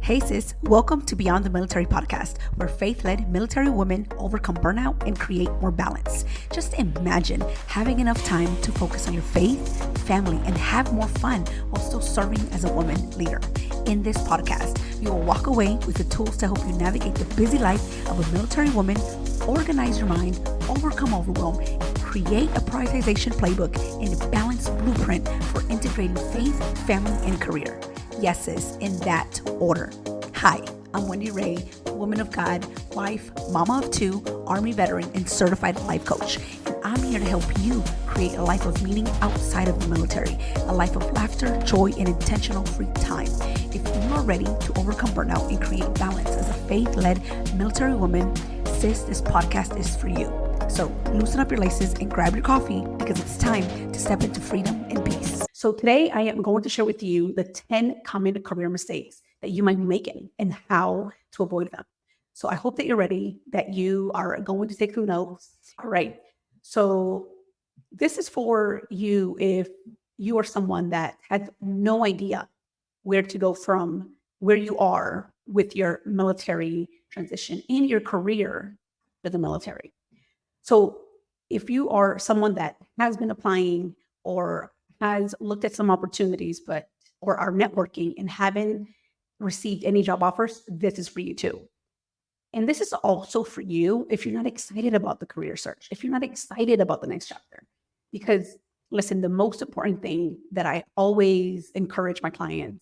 Hey sis, welcome to Beyond the Military podcast, where faith-led military women overcome burnout and create more balance. Just imagine having enough time to focus on your faith, family, and have more fun while still serving as a woman leader. In this podcast, you will walk away with the tools to help you navigate the busy life of a military woman, organize your mind, overcome overwhelm, create a prioritization playbook, and a balanced blueprint for integrating faith, family, and career. Yes, sis, in that order. Hi, I'm Wendy Ray, woman of God, wife, mama of two, Army veteran, and certified life coach. And I'm here to help you create a life of meaning outside of the military, a life of laughter, joy, and intentional free time. If you are ready to overcome burnout and create balance as a faith-led military woman, sis, this podcast is for you. So loosen up your laces and grab your coffee because it's time to step into freedom and peace. So today I am going to share with you the 10 common career mistakes that you might be making and how to avoid them. So I hope that you're ready, that you are going to take some notes. All right. So this is for you if you are someone that has no idea where to go from where you are with your military transition in your career to the military. So if you are someone that has been applying or has looked at some opportunities, or are networking and haven't received any job offers, this is for you too. And this is also for you if you're not excited about the career search, if you're not excited about the next chapter. Because listen, the most important thing that I always encourage my clients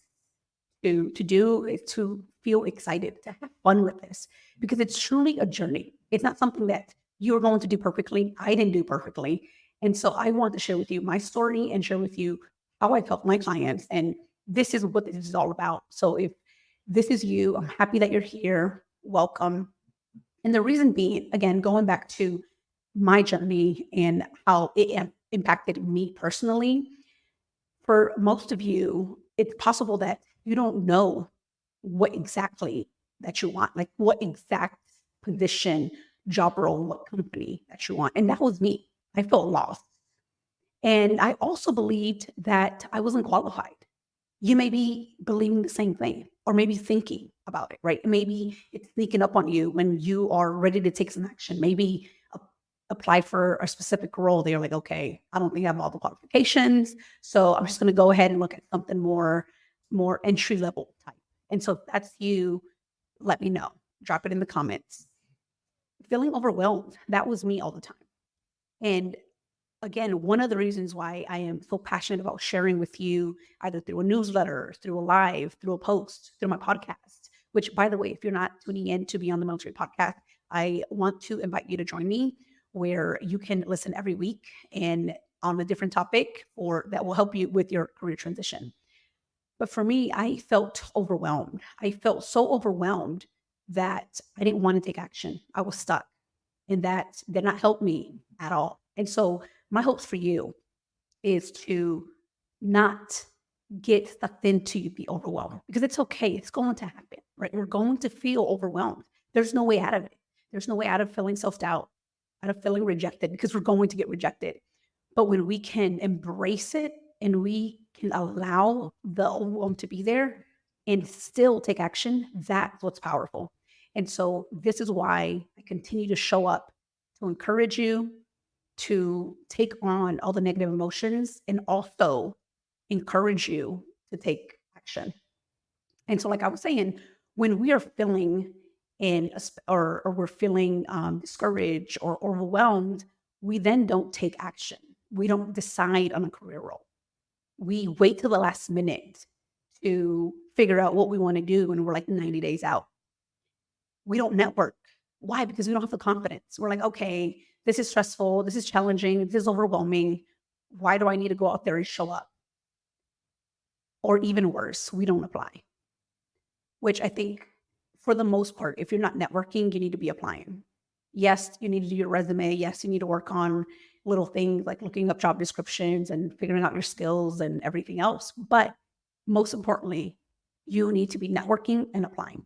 to do is to feel excited, to have fun with this, because it's truly a journey. It's not something that you're going to do perfectly. I didn't do perfectly. And so I want to share with you my story and share with you how I've helped my clients. And this is what this is all about. So if this is you, I'm happy that you're here. Welcome. And the reason being, again, going back to my journey and how it impacted me personally, for most of you, it's possible that you don't know what exactly that you want, like what exact position, job role, what company that you want. And that was me. I felt lost. And I also believed that I wasn't qualified. You may be believing the same thing or maybe thinking about it, right? Maybe it's sneaking up on you when you are ready to take some action. Maybe apply for a specific role. They're like, okay, I don't think I have all the qualifications. So I'm just going to go ahead and look at something more entry level type. And so if that's you, let me know. Drop it in the comments. Feeling overwhelmed. That was me all the time. And again, one of the reasons why I am so passionate about sharing with you, either through a newsletter, through a live, through a post, through my podcast, which, by the way, if you're not tuning in to Beyond the Military podcast, I want to invite you to join me, where you can listen every week and on a different topic that will help you with your career transition. But for me, I felt overwhelmed. I felt so overwhelmed that I didn't want to take action. I was stuck, and that did not help me at all. And so my hopes for you is to not get sucked into the overwhelm, because it's okay. It's going to happen, right? We're going to feel overwhelmed. There's no way out of it. There's no way out of feeling self-doubt, out of feeling rejected, because we're going to get rejected. But when we can embrace it and we can allow the overwhelm to be there and still take action, that's what's powerful. And so this is why I continue to show up to encourage you to take on all the negative emotions and also encourage you to take action. And so, like I was saying, when we are feeling or we're feeling discouraged or overwhelmed, we then don't take action. We don't decide on a career role. We wait till the last minute to figure out what we want to do, and we're like 90 days out. We don't network. Why? Because we don't have the confidence. We're like, okay, this is stressful. This is challenging. This is overwhelming. Why do I need to go out there and show up? Or even worse, we don't apply, which I think for the most part, if you're not networking, you need to be applying. Yes, you need to do your resume. Yes, you need to work on little things like looking up job descriptions and figuring out your skills and everything else. But most importantly, you need to be networking and applying.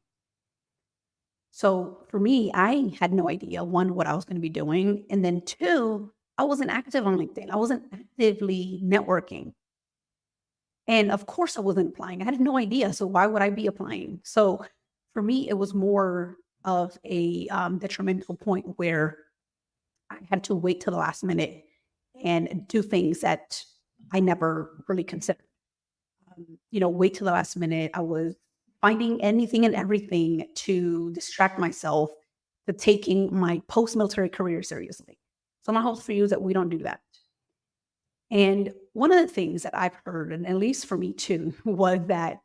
So for me, I had no idea, one, what I was going to be doing. And then two, I wasn't active on LinkedIn. I wasn't actively networking. And of course, I wasn't applying. I had no idea. So why would I be applying? So for me, it was more of a detrimental point where I had to wait till the last minute and do things that I never really considered. Wait till the last minute. I was finding anything and everything to distract myself to taking my post military career seriously. So my hope for you is that we don't do that. And one of the things that I've heard, and at least for me too, was that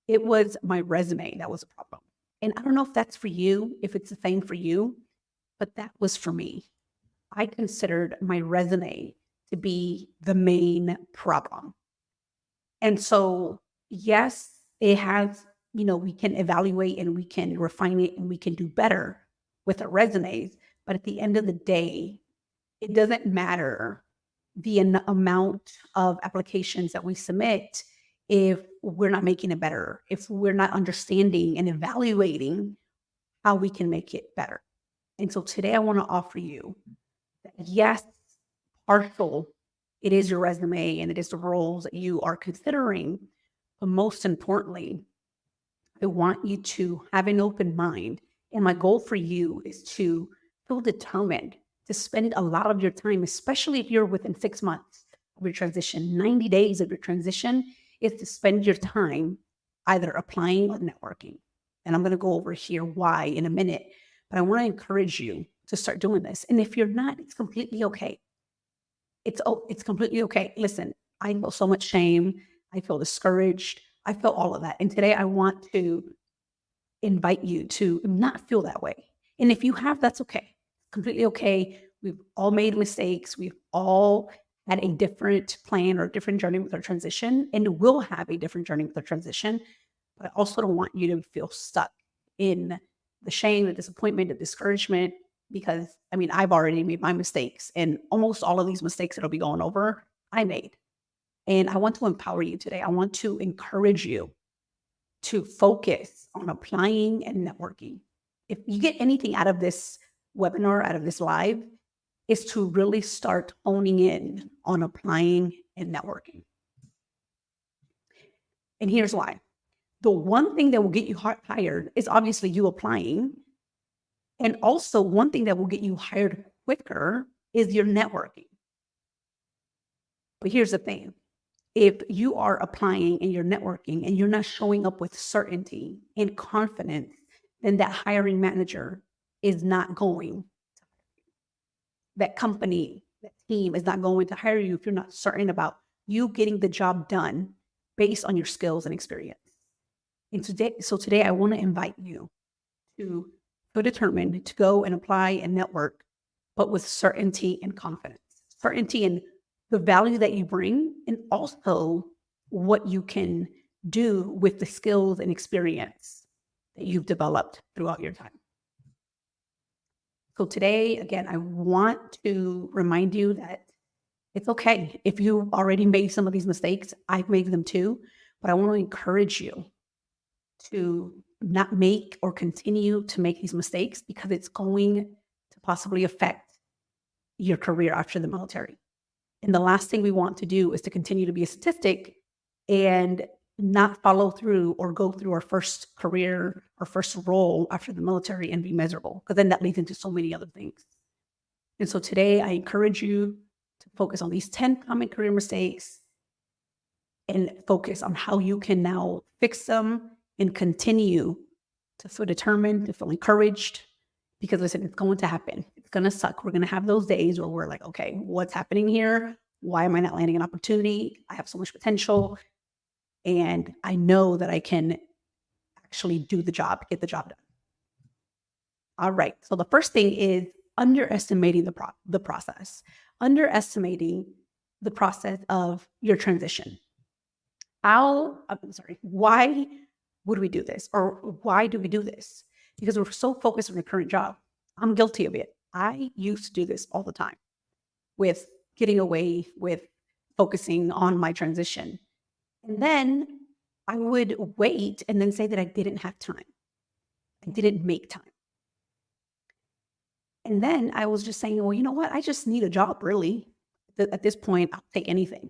it was my resume that was a problem. And I don't know if that's for you, if it's the same for you, but that was for me. I considered my resume to be the main problem. And so, yes, it has, we can evaluate and we can refine it and we can do better with our resumes. But at the end of the day, it doesn't matter the amount of applications that we submit if we're not making it better, if we're not understanding and evaluating how we can make it better. And so today I want to offer you that yes, partial, it is your resume and it is the roles that you are considering. But most importantly, I want you to have an open mind. And my goal for you is to feel determined to spend a lot of your time, especially if you're within 6 months of your transition, 90 days of your transition, is to spend your time either applying or networking. And I'm going to go over here why in a minute, but I want to encourage you to start doing this. And if you're not, it's completely okay. It's completely okay. Listen, I feel so much shame. I feel discouraged. I feel all of that. And today I want to invite you to not feel that way. And if you have, that's okay. Completely okay. We've all made mistakes. We've all had a different plan or a different journey with our transition, and we'll have a different journey with our transition. But I also don't want you to feel stuck in the shame, the disappointment, the discouragement, because I've already made my mistakes, and almost all of these mistakes that I'll be going over, I made. And I want to empower you today. I want to encourage you to focus on applying and networking. If you get anything out of this webinar, out of this live, is to really start honing in on applying and networking. And here's why. The one thing that will get you hired is obviously you applying. And also one thing that will get you hired quicker is your networking. But here's the thing. If you are applying and you're networking and you're not showing up with certainty and confidence, then that hiring manager is not going. That company, that team is not going to hire you if you're not certain about you getting the job done based on your skills and experience. And today I want to invite you to feel determined to go and apply and network, but with certainty and confidence, certainty in the value that you bring, and also what you can do with the skills and experience that you've developed throughout your time. So today, again, I want to remind you that it's okay if you've already made some of these mistakes. I've made them too, but I want to encourage you to not make or continue to make these mistakes because it's going to possibly affect your career after the military. And the last thing we want to do is to continue to be a statistic and not follow through or go through our first career or first role after the military and be miserable, because then that leads into so many other things. And so today I encourage you to focus on these 10 common career mistakes and focus on how you can now fix them and continue to feel determined, to feel encouraged, because listen, it's going to happen. It's going to suck. We're going to have those days where we're like, okay, what's happening here? Why am I not landing an opportunity? I have so much potential. And I know that I can actually do the job, get the job done. All right. So the first thing is underestimating the process, underestimating the process of your transition. Why would we do this? Or why do we do this? Because we're so focused on the current job. I'm guilty of it. I used to do this all the time with getting away with focusing on my transition. And then I would wait and then say that I didn't have time. I didn't make time. And then I was just saying, well, you know what? I just need a job, really. At this point, I'll take anything.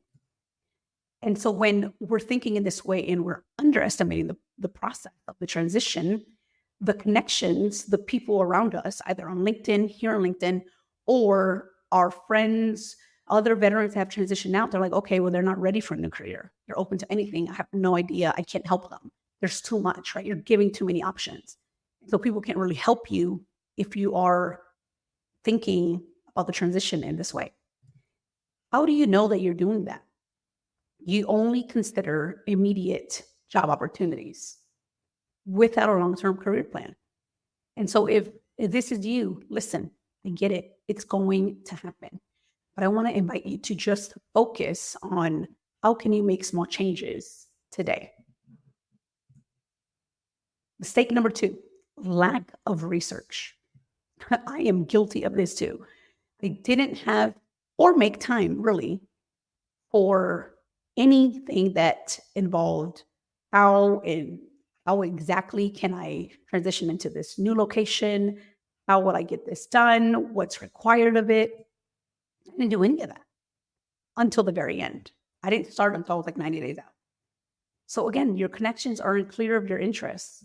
And so when we're thinking in this way and we're underestimating the process of the transition, the connections, the people around us, either on LinkedIn, here on LinkedIn, or our friends, other veterans have transitioned out. They're like, okay, well, they're not ready for a new career. They're open to anything. I have no idea. I can't help them. There's too much, right? You're giving too many options. So people can't really help you if you are thinking about the transition in this way. How do you know that you're doing that? You only consider immediate job opportunities without a long-term career plan. And so if this is you, listen, I get it. It's going to happen. But I want to invite you to just focus on how can you make small changes today. Mistake number 2, lack of research. I am guilty of this too. I didn't have or make time really for anything that involved how exactly can I transition into this new location? How will I get this done? What's required of it? I didn't do any of that until the very end. I didn't start until I was like 90 days out. So again, your connections aren't clear of your interests.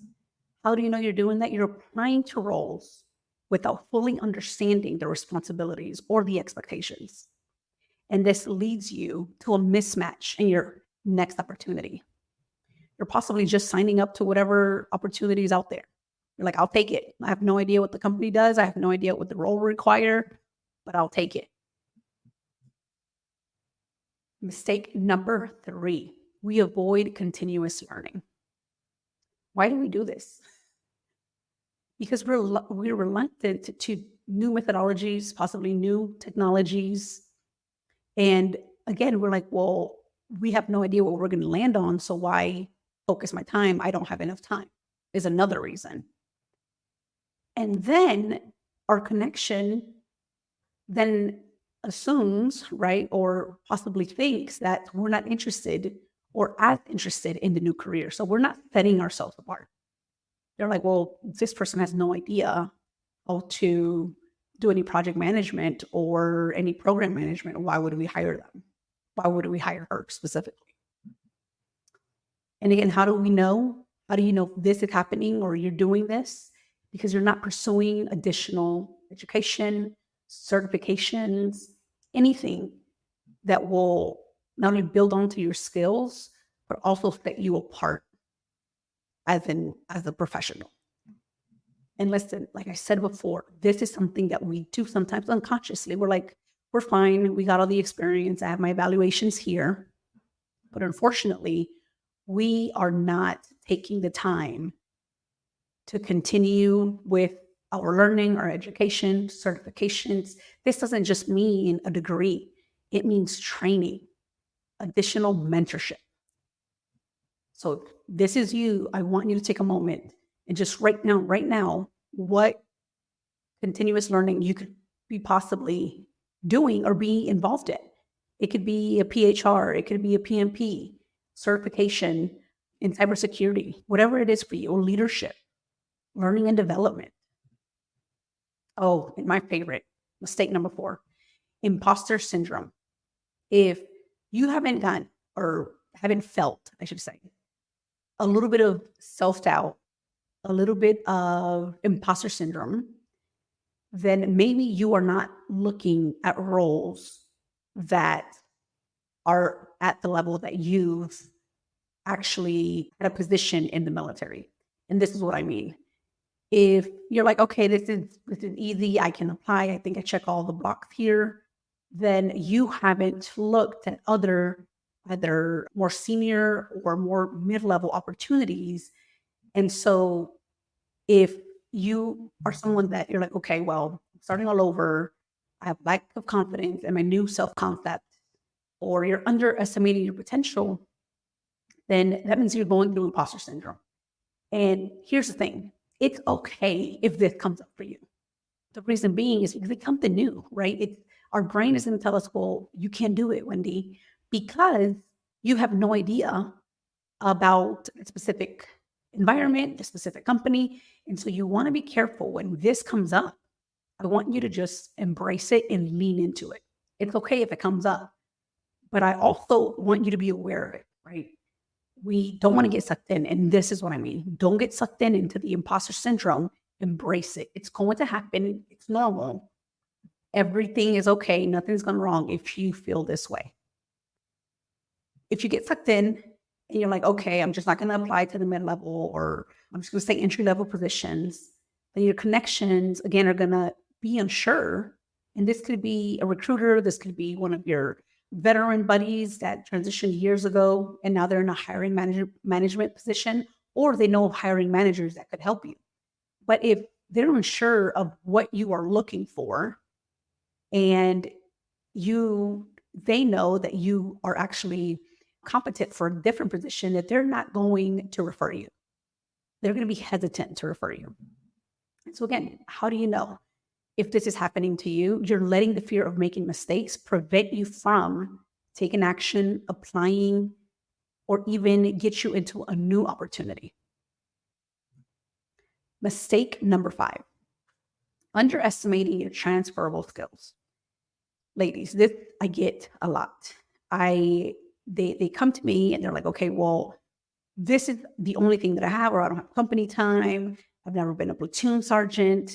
How do you know you're doing that? You're applying to roles without fully understanding the responsibilities or the expectations. And this leads you to a mismatch in your next opportunity. You're possibly just signing up to whatever opportunity is out there. You're like, I'll take it. I have no idea what the company does. I have no idea what the role will require, but I'll take it. Mistake number 3, we avoid continuous learning. Why do we do this? Because we're reluctant to new methodologies, possibly new technologies. And again, we're like, well, we have no idea what we're going to land on. So why focus my time? I don't have enough time is another reason. And then our connection then assumes, right, or possibly thinks that we're not interested or as interested in the new career. So we're not setting ourselves apart. They're like, well, this person has no idea how to do any project management or any program management. Why would we hire them? Why would we hire her specifically? And again, how do we know? How do you know this is happening or you're doing this? Because you're not pursuing additional education, certifications, anything that will not only build onto your skills, but also set you apart as a professional. And listen, like I said before, this is something that we do sometimes unconsciously. We're like, we're fine. We got all the experience. I have my evaluations here. But unfortunately, we are not taking the time to continue with our learning, our education, certifications. This doesn't just mean a degree. It means training, additional mentorship. So if this is you, I want you to take a moment and just write down right now what continuous learning you could be possibly doing or be involved in. It could be a PHR, it could be a PMP, certification in cybersecurity, whatever it is for you, or leadership, learning and development. Oh, and my favorite, mistake number 4, imposter syndrome. If you haven't done or haven't felt, I should say, a little bit of self-doubt, a little bit of imposter syndrome, then maybe you are not looking at roles that are at the level that you've actually had a position in the military. And this is what I mean. If you're like, okay, this is easy, I can apply, I think I check all the boxes here, then you haven't looked at other either more senior or more mid-level opportunities. And so if you are someone that you're like, okay, well, I'm starting all over, I have lack of confidence and my new self-concept, or you're underestimating your potential, then that means you're going through imposter syndrome. And here's the thing. It's okay if this comes up for you. The reason being is because it's something new, right? Our brain is going to tell us, well, you can't do it, Wendy, because you have no idea about a specific environment, a specific company. And so you want to be careful when this comes up. I want you to just embrace it and lean into it. It's okay if it comes up, But I also want you to be aware of it, right? We don't want to get sucked in. And this is what I mean. Don't get sucked in into the imposter syndrome. Embrace it. It's going to happen. It's normal. Everything is okay. Nothing's gone wrong if you feel this way. If you get sucked in and you're like, okay, I'm just not going to apply to the mid-level, or I'm just going to say entry-level positions, then your connections, again, are going to be unsure. And this could be a recruiter. This could be one of your veteran buddies that transitioned years ago, and now they're in a hiring management position, or they know hiring managers that could help you. But if they're unsure of what you are looking for, and they know that you are actually competent for a different position, that they're not going to refer you. They're going to be hesitant to refer you. And so again, how do you know if this is happening to you? You're letting the fear of making mistakes prevent you from taking action, applying, or even get you into a new opportunity. Mistake number 5, underestimating your transferable skills. Ladies, this I get a lot. They come to me and they're like, okay, well, this is the only thing that I have, or I don't have company time. I've never been a platoon sergeant.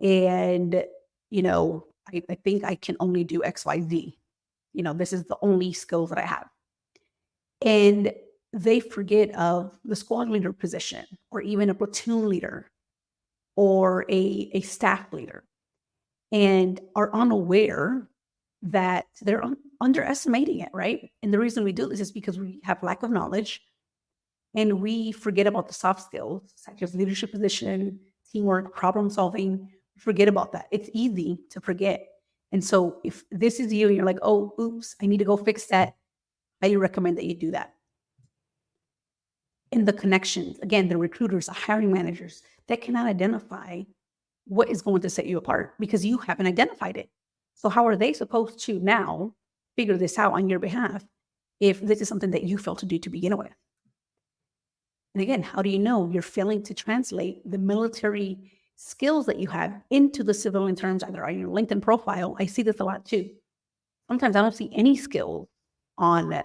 And, I think I can only do XYZ. This is the only skills that I have. And they forget of the squad leader position, or even a platoon leader, or a staff leader, and are unaware that they're underestimating it, right? And the reason we do this is because we have lack of knowledge, and we forget about the soft skills, such as leadership position, teamwork, problem solving. Forget about that. It's easy to forget. And so if this is you and you're like, oh, oops, I need to go fix that, I recommend that you do that. In the connections, again, the recruiters, the hiring managers, that cannot identify what is going to set you apart because you haven't identified it. So how are they supposed to now figure this out on your behalf if this is something that you failed to do to begin with? And again, how do you know you're failing to translate the military skills that you have into the civilian terms, either on your LinkedIn profile? I see this a lot too. Sometimes I don't see any skills on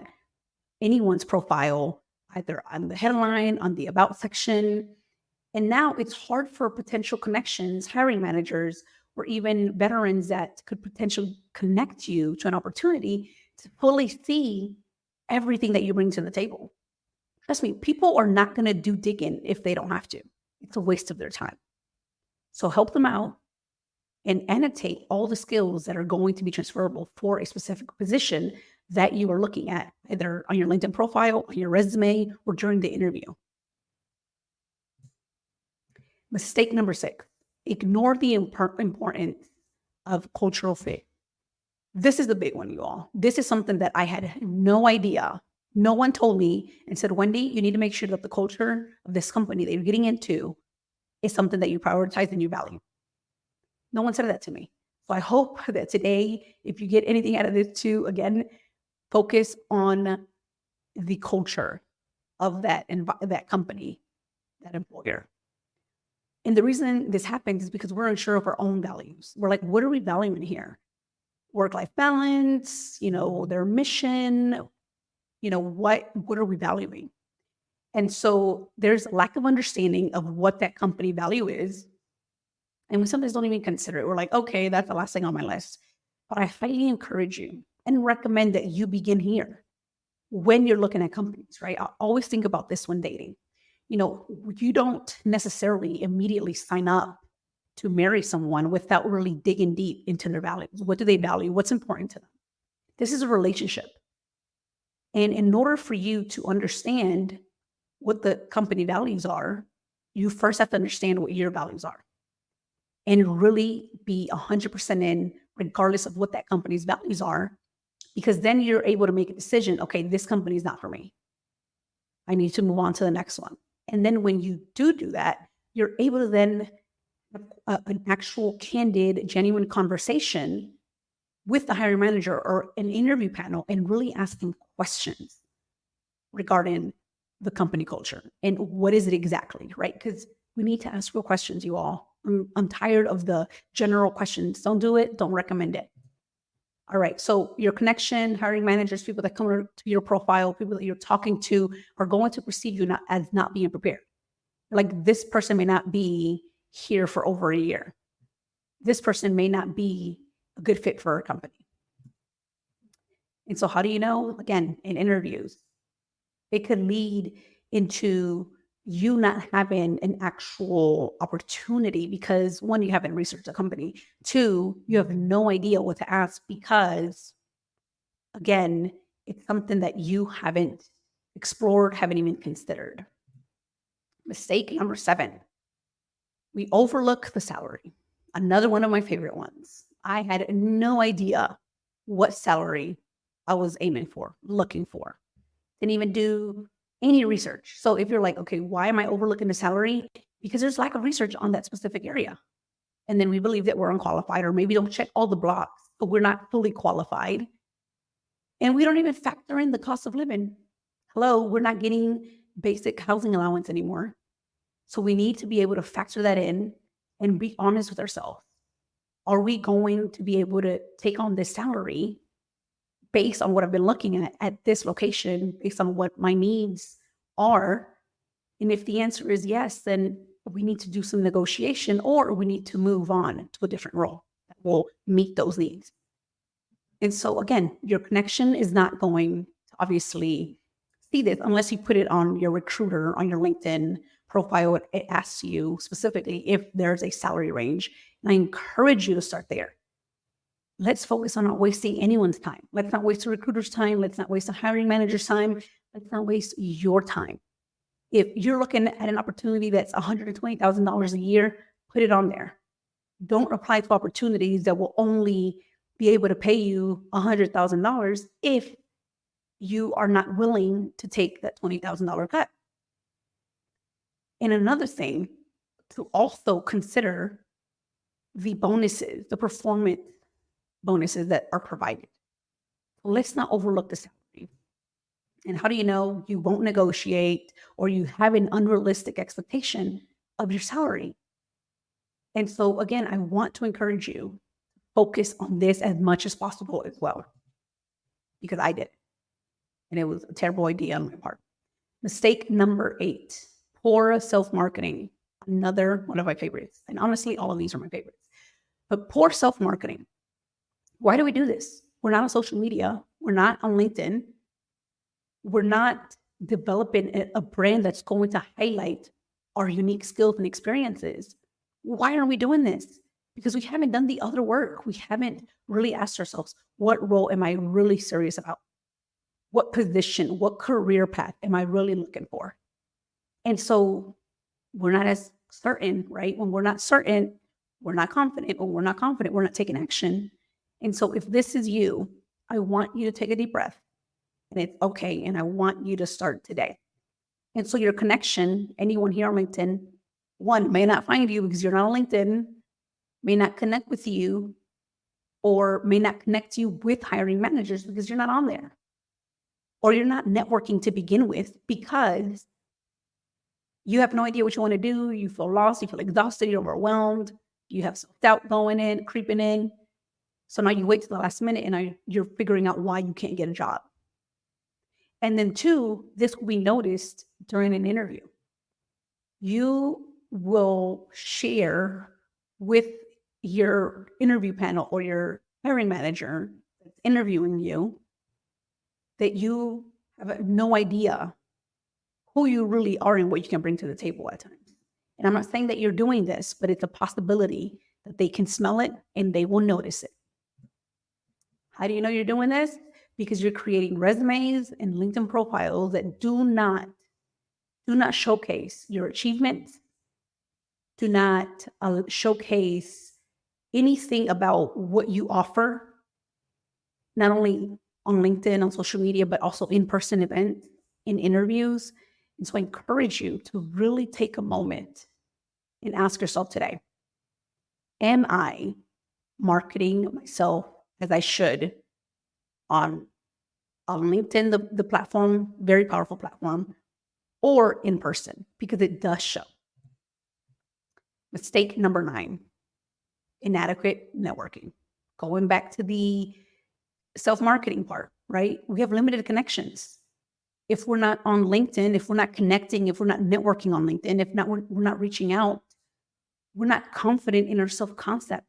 anyone's profile, either on the headline, on the about section. And now it's hard for potential connections, hiring managers, or even veterans that could potentially connect you to an opportunity to fully see everything that you bring to the table. Trust me, people are not going to do digging if they don't have to. It's a waste of their time. So help them out and annotate all the skills that are going to be transferable for a specific position that you are looking at, either on your LinkedIn profile, on your resume, or during the interview. Mistake number 6, ignore the importance of cultural fit. This is the big one, you all. This is something that I had no idea. No one told me and said, Wendy, you need to make sure that the culture of this company that you're getting into is something that you prioritize and you value. No one said that to me. So I hope that today, if you get anything out of this too, again, focus on the culture of that company, that employer. And the reason this happens is because we're unsure of our own values. We're like, what are we valuing here? Work-life balance, their mission, what are we valuing? And so there's a lack of understanding of what that company value is. And we sometimes don't even consider it. We're like, okay, that's the last thing on my list. But I highly encourage you and recommend that you begin here when you're looking at companies, right? I always think about this when dating. You don't necessarily immediately sign up to marry someone without really digging deep into their values. What do they value? What's important to them? This is a relationship. And in order for you to understand what the company values are, you first have to understand what your values are and really be 100% in, regardless of what that company's values are, because then you're able to make a decision. Okay, this company is not for me. I need to move on to the next one. And then when you do that, you're able to then have an actual candid, genuine conversation with the hiring manager or an interview panel and really ask them questions regarding the company culture and what is it exactly, right? Because we need to ask real questions, you all. I'm tired of the general questions. Don't do it. Don't recommend it. All right. So your connection, hiring managers, people that come to your profile, people that you're talking to are going to perceive you as not being prepared. Like this person may not be here for over a year. This person may not be a good fit for our company. And so how do you know? Again, in interviews, it could lead into you not having an actual opportunity because one, you haven't researched the company. Two, you have no idea what to ask because, again, it's something that you haven't explored, haven't even considered. Mistake number 7, we overlook the salary. Another one of my favorite ones. I had no idea what salary I was aiming for, looking for. Didn't even do any research. So if you're like, okay, why am I overlooking the salary? Because there's lack of research on that specific area. And then we believe that we're unqualified, or maybe don't check all the blocks, but we're not fully qualified. And we don't even factor in the cost of living. Hello, we're not getting basic housing allowance anymore. So we need to be able to factor that in and be honest with ourselves. Are we going to be able to take on this salary based on what I've been looking at this location, based on what my needs are? And if the answer is yes, then we need to do some negotiation, or we need to move on to a different role that will meet those needs. And so again, your connection is not going to obviously see this unless you put it on your recruiter, on your LinkedIn profile. It asks you specifically if there's a salary range. And I encourage you to start there. Let's focus on not wasting anyone's time. Let's not waste a recruiter's time. Let's not waste a hiring manager's time. Let's not waste your time. If you're looking at an opportunity that's $120,000 a year, put it on there. Don't apply to opportunities that will only be able to pay you $100,000 if you are not willing to take that $20,000 cut. And another thing to also consider the bonuses, the performance bonuses that are provided. Let's not overlook the salary. And how do you know you won't negotiate or you have an unrealistic expectation of your salary? And so again, I want to encourage you, focus on this as much as possible as well, because I did. And it was a terrible idea on my part. Mistake number 8, poor self-marketing. Another one of my favorites. And honestly, all of these are my favorites. But poor self-marketing. Why do we do this? We're not on social media. We're not on LinkedIn. We're not developing a brand that's going to highlight our unique skills and experiences. Why aren't we doing this? Because we haven't done the other work. We haven't really asked ourselves, what role am I really serious about? What position, what career path am I really looking for? And so we're not as certain, right? When we're not certain, we're not confident. When we're not confident, we're not taking action. And so if this is you, I want you to take a deep breath, and it's okay. And I want you to start today. And so your connection, anyone here on LinkedIn, one, may not find you because you're not on LinkedIn, may not connect with you, or may not connect you with hiring managers because you're not on there. Or you're not networking to begin with because you have no idea what you want to do. You feel lost, you feel exhausted, you're overwhelmed, you have self-doubt creeping in. So now you wait till the last minute and you're figuring out why you can't get a job. And then 2, this will be noticed during an interview. You will share with your interview panel or your hiring manager that's interviewing you that you have no idea who you really are and what you can bring to the table at times. And I'm not saying that you're doing this, but it's a possibility that they can smell it and they will notice it. How do you know you're doing this? Because you're creating resumes and LinkedIn profiles that do not showcase your achievements, do not showcase anything about what you offer, not only on LinkedIn, on social media, but also in-person events, in interviews. And so I encourage you to really take a moment and ask yourself today, am I marketing myself as I should on LinkedIn, the platform, very powerful platform, or in person? Because it does show. Mistake number 9, inadequate networking. Going back to the self-marketing part, right? We have limited connections. If we're not on LinkedIn, if we're not connecting, if we're not networking on LinkedIn, if not, we're not reaching out, we're not confident in our self-concept.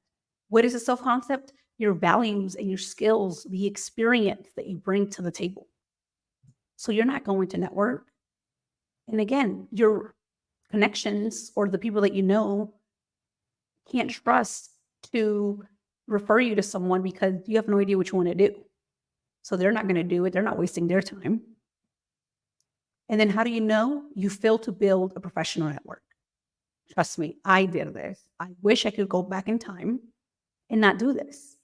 What is a self-concept? Your values and your skills, the experience that you bring to the table. So you're not going to network. And again, your connections or the people that you know can't trust to refer you to someone because you have no idea what you want to do. So they're not going to do it. They're not wasting their time. And then how do you know? You fail to build a professional network. Trust me, I did this. I wish I could go back in time and not do this.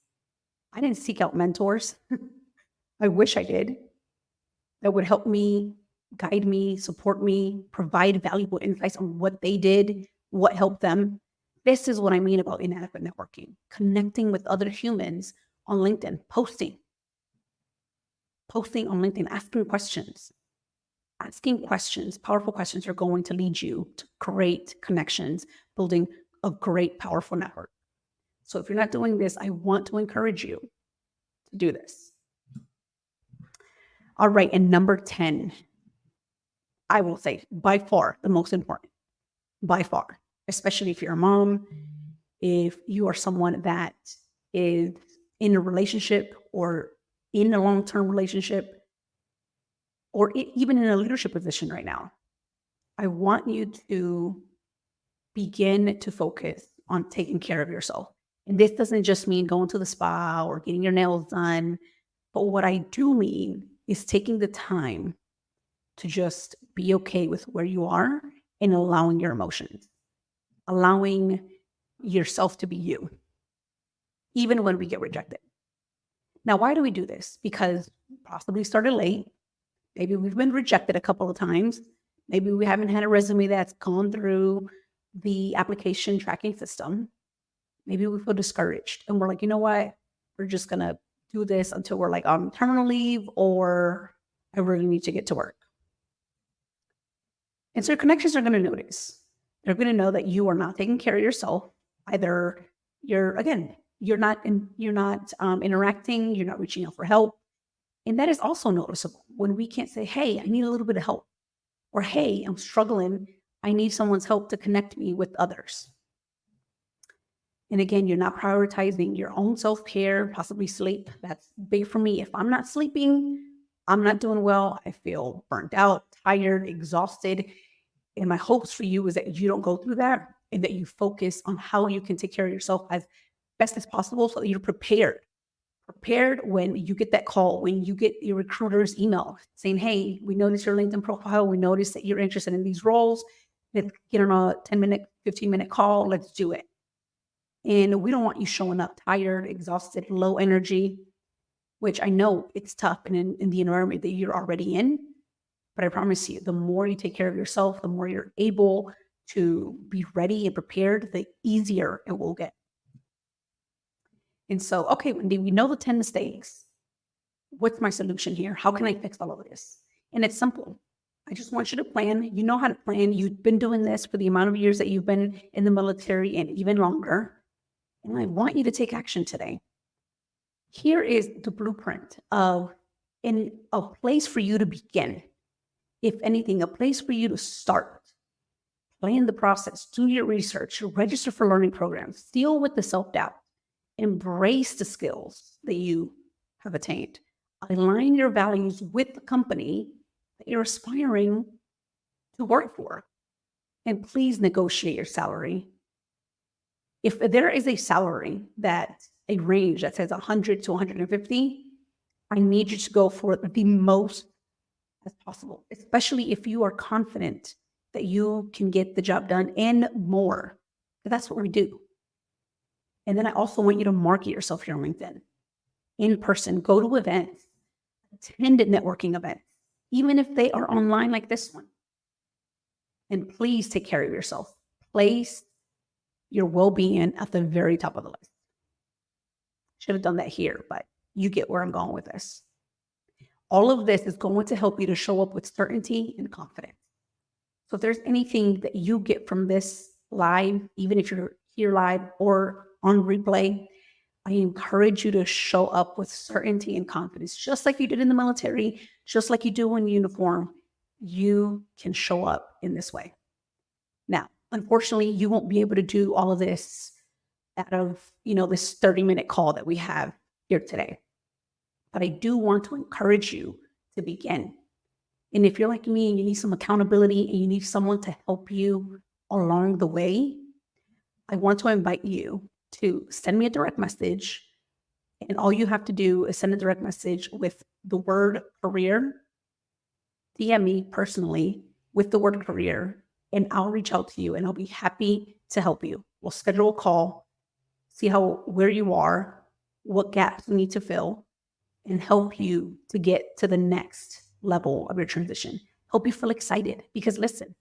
I didn't seek out mentors. I wish I did. That would help me, guide me, support me, provide valuable insights on what they did, what helped them. This is what I mean about inadequate networking. Connecting with other humans on LinkedIn, posting on LinkedIn, asking questions. Asking questions, powerful questions are going to lead you to great connections, building a great, powerful network. So if you're not doing this, I want to encourage you to do this. All right, and number 10, I will say by far the most important, by far, especially if you're a mom, if you are someone that is in a relationship or in a long-term relationship, or even in a leadership position right now. I want you to begin to focus on taking care of yourself. And this doesn't just mean going to the spa or getting your nails done. But what I do mean is taking the time to just be okay with where you are and allowing your emotions, allowing yourself to be you, even when we get rejected. Now, why do we do this? Because possibly started late. Maybe we've been rejected a couple of times. Maybe we haven't had a resume that's gone through the application tracking system. Maybe we feel discouraged and we're like, you know what? We're just going to do this until we're like on maternal leave or I really need to get to work. And so your connections are going to notice. They're going to know that you are not taking care of yourself. Either you're not interacting, you're not reaching out for help. And that is also noticeable when we can't say, hey, I need a little bit of help. Or, hey, I'm struggling. I need someone's help to connect me with others. And again, you're not prioritizing your own self-care, possibly sleep. That's big for me. If I'm not sleeping, I'm not doing well. I feel burnt out, tired, exhausted. And my hopes for you is that you don't go through that and that you focus on how you can take care of yourself as best as possible so that you're prepared when you get that call, when you get your recruiter's email saying, hey, we noticed your LinkedIn profile. We noticed that you're interested in these roles. Let's get on a 10-minute, 15-minute call. Let's do it. And we don't want you showing up tired, exhausted, low energy, which I know it's tough in the environment that you're already in. But I promise you, the more you take care of yourself, the more you're able to be ready and prepared, the easier it will get. And so, okay, Wendy, we know the 10 mistakes. What's my solution here? How can I fix all of this? And it's simple. I just want you to plan. You know how to plan. You've been doing this for the amount of years that you've been in the military and even longer. And I want you to take action today. Here is the blueprint of a place for you to begin. If anything, a place for you to start. Plan the process, do your research, register for learning programs, deal with the self-doubt. Embrace the skills that you have attained. Align your values with the company that you're aspiring to work for. And please negotiate your salary. If there is a salary a range that says 100 to 150, I need you to go for the most as possible, especially if you are confident that you can get the job done and more. That's what we do. And then I also want you to market yourself here on LinkedIn. In person, go to events, attend networking events, even if they are online like this one. And please take care of yourself. Place your well-being at the very top of the list. Should have done that here, but you get where I'm going with this. All of this is going to help you to show up with certainty and confidence. So if there's anything that you get from this live, even if you're here live or on replay, I encourage you to show up with certainty and confidence, just like you did in the military, just like you do in uniform. You can show up in this way. Now, unfortunately, you won't be able to do all of this out of, this 30-minute call that we have here today. But I do want to encourage you to begin. And if you're like me and you need some accountability and you need someone to help you along the way, I want to invite you to send me a direct message. And all you have to do is send a direct message with the word career. DM me personally with the word career, and I'll reach out to you and I'll be happy to help you. We'll schedule a call, see where you are, what gaps you need to fill, and help you to get to the next level of your transition. Help you feel excited, because listen,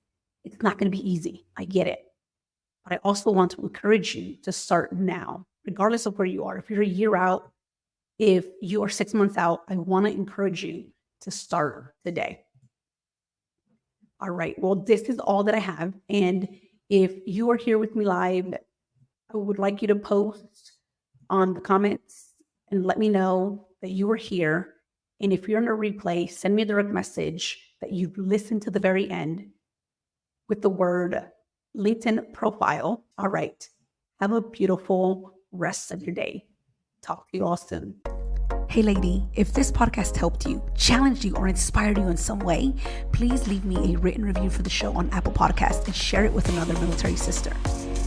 it's not going to be easy. I get it. But I also want to encourage you to start now, regardless of where you are. If you're a year out, if you are 6 months out, I want to encourage you to start today. All right. Well, this is all that I have. And if you are here with me live, I would like you to post on the comments and let me know that you were here. And if you're in a replay, send me a direct message that you've listened to the very end with the word LinkedIn profile. All right. Have a beautiful rest of your day. Talk to you all soon. Hey lady, if this podcast helped you, challenged you, or inspired you in some way, please leave me a written review for the show on Apple Podcasts and share it with another military sister.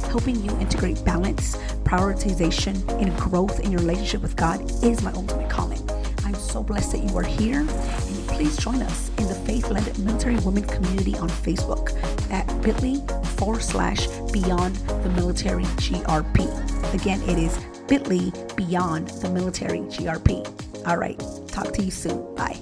Helping you integrate balance, prioritization, and growth in your relationship with God is my ultimate calling. I'm so blessed that you are here, and please join us in the Faith-Led Military Women community on Facebook at bit.ly/Beyond the Military GRP. Again, it is bit.ly Beyond the Military GRP. All right. Talk to you soon. Bye.